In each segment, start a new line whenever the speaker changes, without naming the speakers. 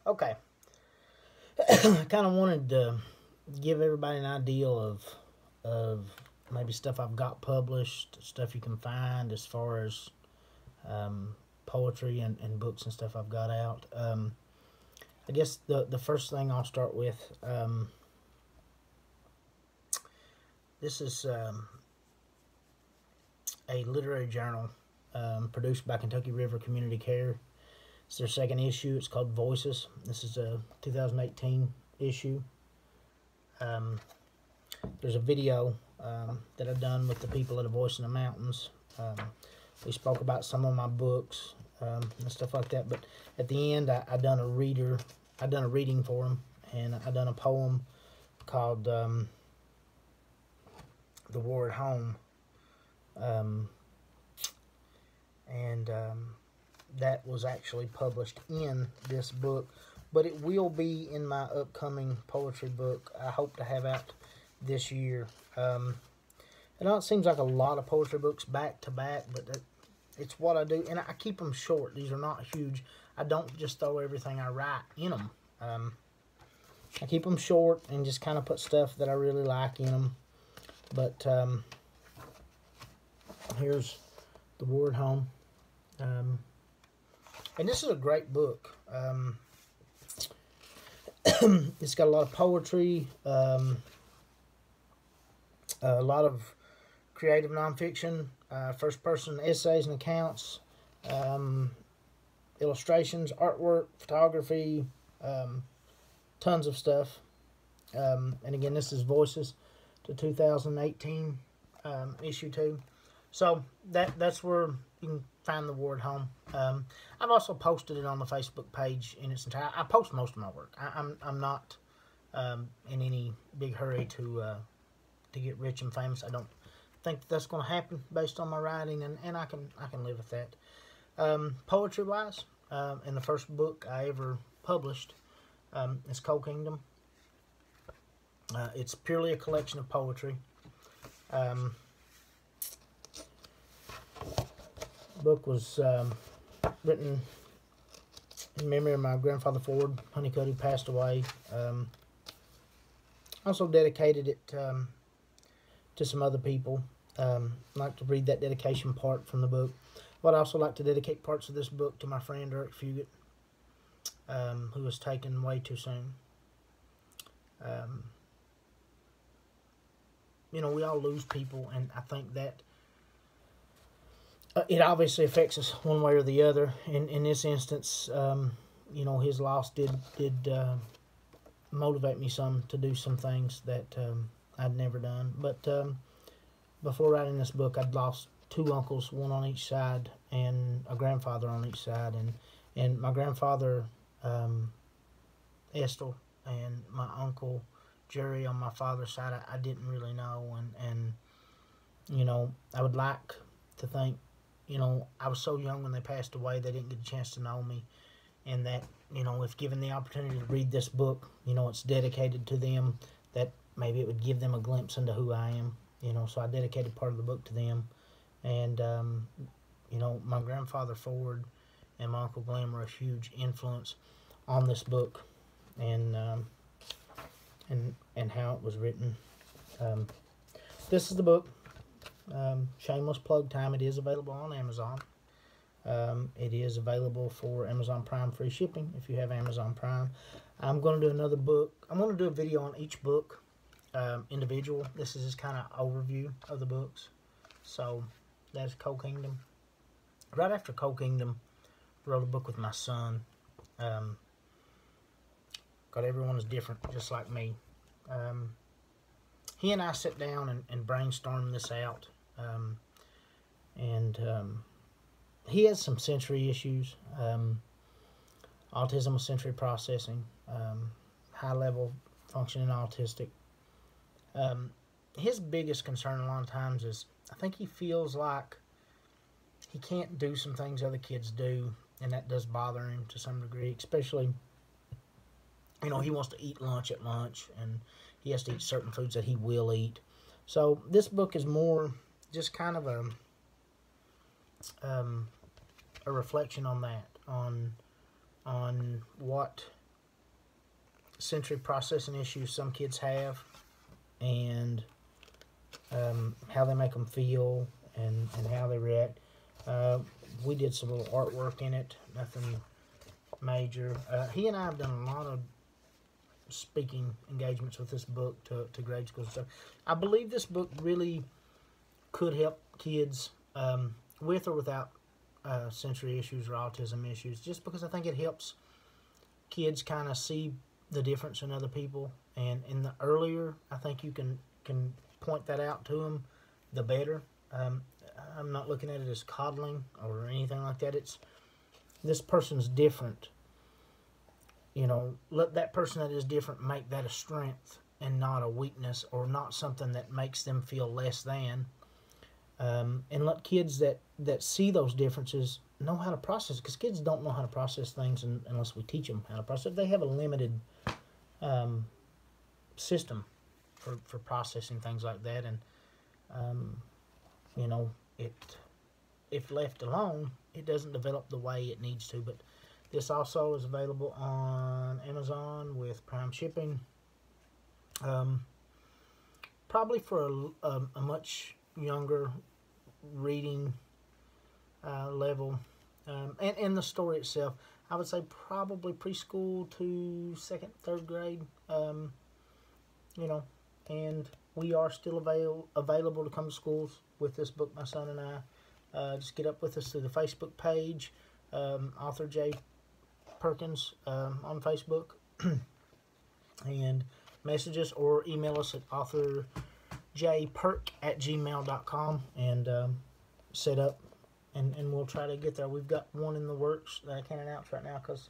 Okay. I kind of wanted to give everybody an idea of maybe stuff I've got published, stuff you can find as far as poetry and books and stuff I've got out. I guess the first thing I'll start with, this is a literary journal produced by Kentucky River Community Care. It's their second issue. It's called Voices. This is a 2018 issue. There's a video that I've done with the people at A Voice in the Mountains. We spoke about some of my books and stuff like that. But at the end, I done a reading for them, and I done a poem called "The War at Home," and that was actually published in this book, but it will be in my upcoming poetry book I hope to have out this year. I know it seems like a lot of poetry books back to back, but it's what I do, and I keep them short. These are not huge. I don't just throw everything I write in them. I keep them short and just kind of put stuff that I really like in them. But here's The War at Home. And this is a great book. It's got a lot of poetry, a lot of creative nonfiction, first-person essays and accounts, illustrations, artwork, photography, tons of stuff. And again, this is Voices, to 2018 issue 2. So that's where you can find The War at Home. I've also posted it on the Facebook page in its entirety. I post most of my work. I'm not in any big hurry to get rich and famous. I don't think that's going to happen based on my writing, and I can live with that. Poetry wise, in the first book I ever published is Coal Kingdom. It's purely a collection of poetry. Book was written in memory of my grandfather Ford Honeycutt, who passed away. Also dedicated it to some other people. I'd like to read that dedication part from the book. But I'd also like to dedicate parts of this book to my friend Eric Fugit, who was taken way too soon. You know, we all lose people, and I think that it obviously affects us one way or the other. In this instance, you know, his loss did motivate me some to do some things that I'd never done. But before writing this book, I'd lost 2 uncles, one on each side, and a grandfather on each side. And my grandfather, Estel, and my uncle, Jerry, on my father's side, I didn't really know. And you know, I would like to think, you know, I was so young when they passed away, they didn't get a chance to know me. And that, you know, if given the opportunity to read this book, you know, it's dedicated to them, that maybe it would give them a glimpse into who I am. You know, so I dedicated part of the book to them. And, you know, my grandfather Ford and my Uncle Glenn were a huge influence on this book and how it was written. This is the book. Shameless plug time. It is available on Amazon. It is available for Amazon Prime free shipping if you have Amazon Prime. I'm going to do another book. I'm going to do a video on each book individual. This is just kind of overview of the books. So that's Coal Kingdom. Right after Coal Kingdom, I wrote a book with my son. God, everyone is different, just like me. He and I sit down and brainstorm this out. He has some sensory issues, autism with sensory processing, high-level functioning autistic. His biggest concern a lot of times is I think he feels like he can't do some things other kids do, and that does bother him to some degree, especially, you know, he wants to eat lunch at lunch, and he has to eat certain foods that he will eat. So this book is more just kind of a reflection on that, on what sensory processing issues some kids have, and how they make them feel, and how they react. We did some little artwork in it, nothing major. He and I have done a lot of speaking engagements with this book to grade school stuff. I believe this book really could help kids with or without sensory issues or autism issues, just because I think it helps kids kind of see the difference in other people, and in the earlier I think you can point that out to them, the better. I'm not looking at it as coddling or anything like that. It's, this person's different. You know, let that person that is different make that a strength and not a weakness, or not something that makes them feel less than. And let kids that see those differences know how to process, because kids don't know how to process things unless we teach them how to process. They have a limited system for processing things like that, and you know, if left alone, it doesn't develop the way it needs to. But this also is available on Amazon with Prime shipping. Probably for a much younger reading level, and the story itself, I would say probably preschool to 2nd, 3rd grade. You know, and we are still available to come to schools with this book, my son and I. Just get up with us through the Facebook page, author J. Perkins on Facebook, and message us or email us at authorjperk@gmail.com, and set up, and we'll try to get there. We've got one in the works that I can't announce right now because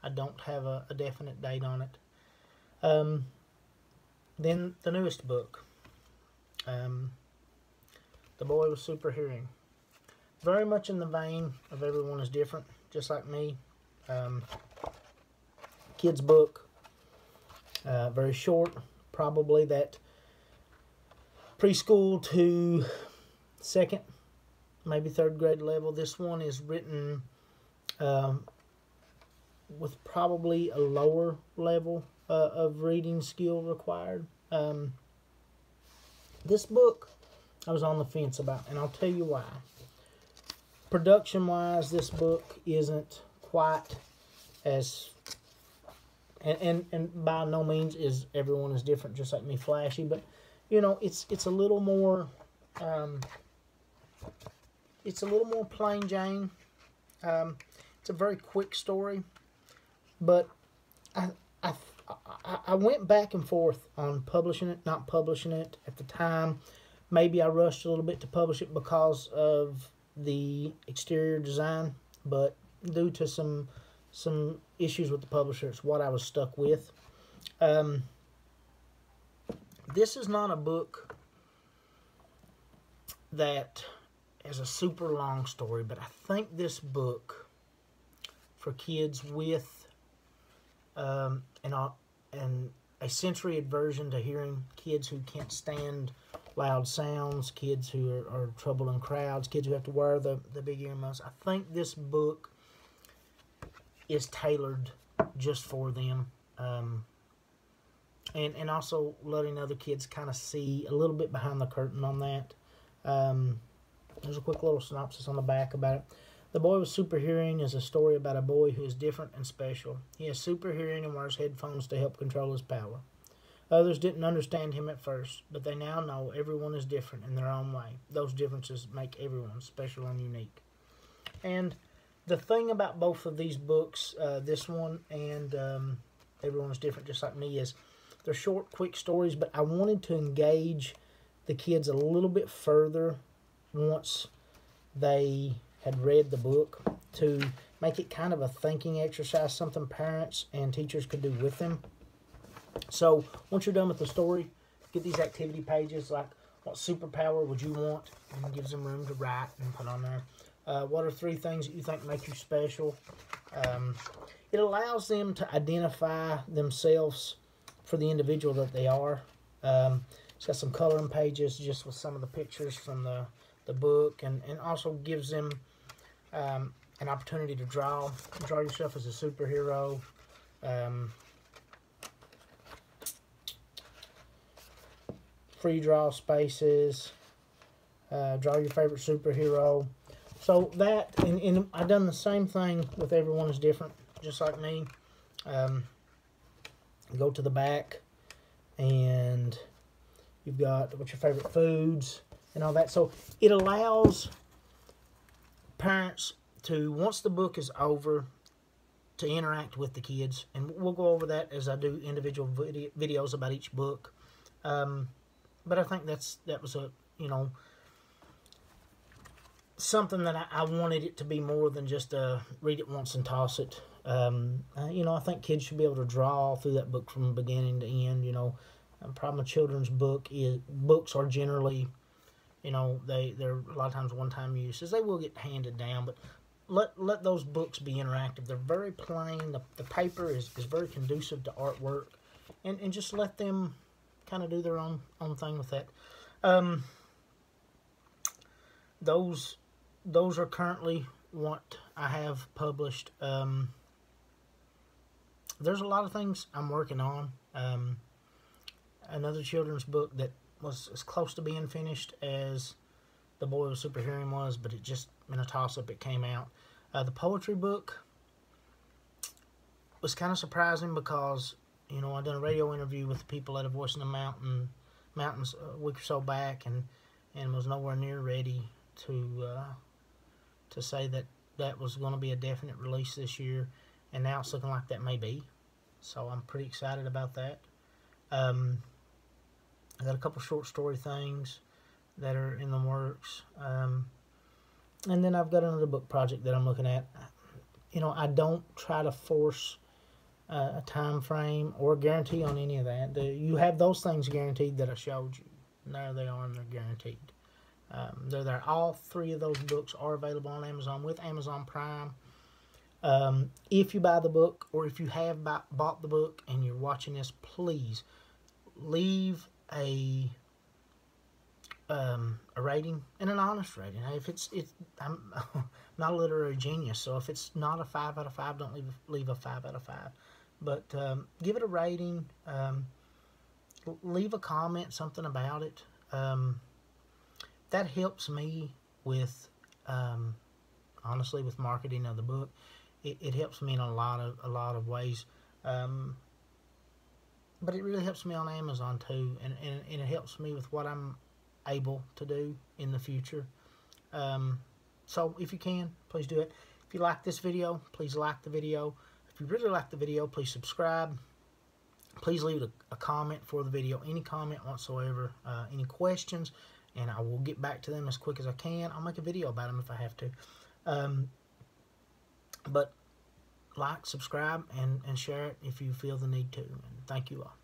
I don't have a definite date on it. Then the newest book, The Boy with Super Hearing. Very much in the vein of Everyone is Different, just like me. Kids book, very short, probably that preschool to 2nd, maybe 3rd grade level. This one is written with probably a lower level of reading skill required. This book I was on the fence about, and I'll tell you why. Production wise, this book isn't quite as, and by no means is Everyone is Different, just like me, flashy, but you know, it's a little more plain Jane. It's a very quick story, but I went back and forth on publishing it, not publishing it at the time. Maybe I rushed a little bit to publish it because of the exterior design, but due to some issues with the publisher, it's what I was stuck with. This is not a book that is a super long story, but I think this book for kids with and a sensory aversion to hearing, kids who can't stand loud sounds, kids who are trouble in crowds, kids who have to wear the big earmuffs. I think this book is tailored just for them, and also letting other kids kind of see a little bit behind the curtain on that. There's a quick little synopsis on the back about it. The Boy with Super Hearing is a story about a boy who is different and special. He has super hearing and wears headphones to help control his power. Others didn't understand him at first, but they now know everyone is different in their own way. Those differences make everyone special and unique. And the thing about both of these books, this one and Everyone is Different, just like me, is they're short, quick stories, but I wanted to engage the kids a little bit further once they had read the book, to make it kind of a thinking exercise, something parents and teachers could do with them. So once you're done with the story, get these activity pages, like what superpower would you want, and it gives them room to write and put on there. What are 3 things that you think make you special? It allows them to identify themselves for the individual that they are. It's got some coloring pages just with some of the pictures from the book, and also gives them an opportunity to draw yourself as a superhero. free draw spaces, draw your favorite superhero. So that, and I've done the same thing with Everyone is Different, just like me. Go to the back, and you've got what's your favorite foods and all that. So it allows parents to, once the book is over, to interact with the kids. And we'll go over that as I do individual videos about each book. But I think that was a, something that I wanted it to be more than just a read it once and toss it. I think kids should be able to draw through that book from beginning to end. Problem with children's books are generally, they're a lot of times one-time uses. They will get handed down, but let those books be interactive. They're very plain. The paper is very conducive to artwork, and just let them kind of do their own thing with that. Those are currently what I have published. There's a lot of things I'm working on. Another children's book that was as close to being finished as The Boy with Super Hearing was, but it just, in a toss-up, it came out. The poetry book was kind of surprising because, I done a radio interview with the people at A Voice in the Mountains a week or so back, and was nowhere near ready to say that was going to be a definite release this year, and now it's looking like that may be. So I'm pretty excited about that. I got a couple short story things that are in the works. And then I've got another book project that I'm looking at. I don't try to force a time frame or guarantee on any of that. You have those things guaranteed that I showed you. There they are, and they're guaranteed. They're there. All three of those books are available on Amazon with Amazon Prime. If you buy the book, or if you have bought the book and you're watching this, please leave a rating, and an honest rating. If I'm not a literary genius, so if it's not a 5 out of 5, don't leave a 5 out of 5. But give it a rating. Leave a comment, something about it. That helps me with, honestly, with marketing of the book. It helps me in a lot of ways. But it really helps me on Amazon too, and it helps me with what I'm able to do in the future. So if you can, please do it. If you like this video, please like the video. If you really like the video, please subscribe. Please leave a comment for the video, any comment whatsoever, any questions, and I will get back to them as quick as I can. I'll make a video about them if I have to. But like, subscribe, and share it if you feel the need to. And thank you all.